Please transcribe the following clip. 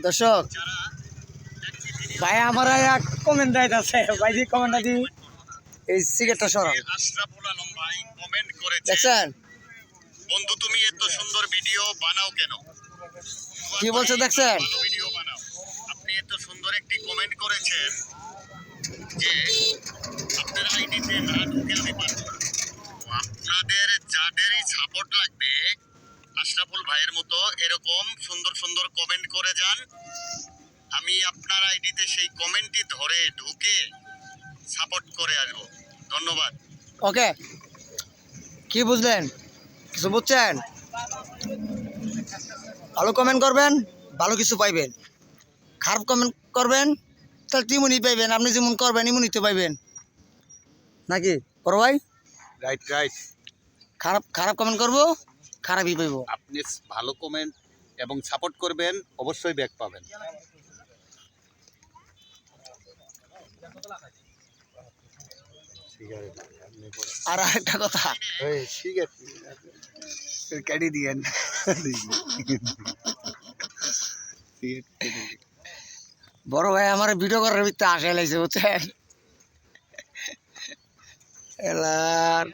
দর্শক ভাই আমার এক কমেন্ট আছে ভাই যে কমেন্টটা দি এই সিগারেটটা সরাও। আশরাফুল আলম ভাই কমেন্ট করেছেন, দেখছেন বন্ধু তুমি এত সুন্দর ভিডিও বানাও কেন? কি বলছে দেখছেন? ভালো ভিডিও বানাও। আপনি এত সুন্দর একটি কমেন্ট করেছেন যে আপনার আইডিতে না ঢুকে আমি পারবো না। তো আপনাদের যাদেরই সাপোর্ট লাগবে আশরাফুল ভাইয়ের মতো এরকম সুন্দর সুন্দর কমেন্ট করে যান। আমি আপনার আইডিতে সেই কমেন্টটি ধরে ঢুকে সাপোর্ট করে আসবো। ধন্যবাদ। ওকে, কি বুঝলেন? কিছু বুঝছেন? ভালো কমেন্ট করবেন, ভালো কিছু পাইবেন। খারাপ কমেন্ট করবেন তাহলে তেমনই পাইবেন। আপনি যেমন করবেন এমনই তো পাইবেন, নাকি বড় ভাই? Right right. খারাপ খারাপ কমেন্ট করবো, খারাপই পাইব। আপনি ভালো কমেন্ট এবং সাপোর্ট করবেন, অবশ্যই ব্যাক পাবেন। আর একটা কথা, কেটে দিয়েন। বড় ভাই আমার ভিডিও করার ভিতরে আসে লাগছে বুঝছেন এলার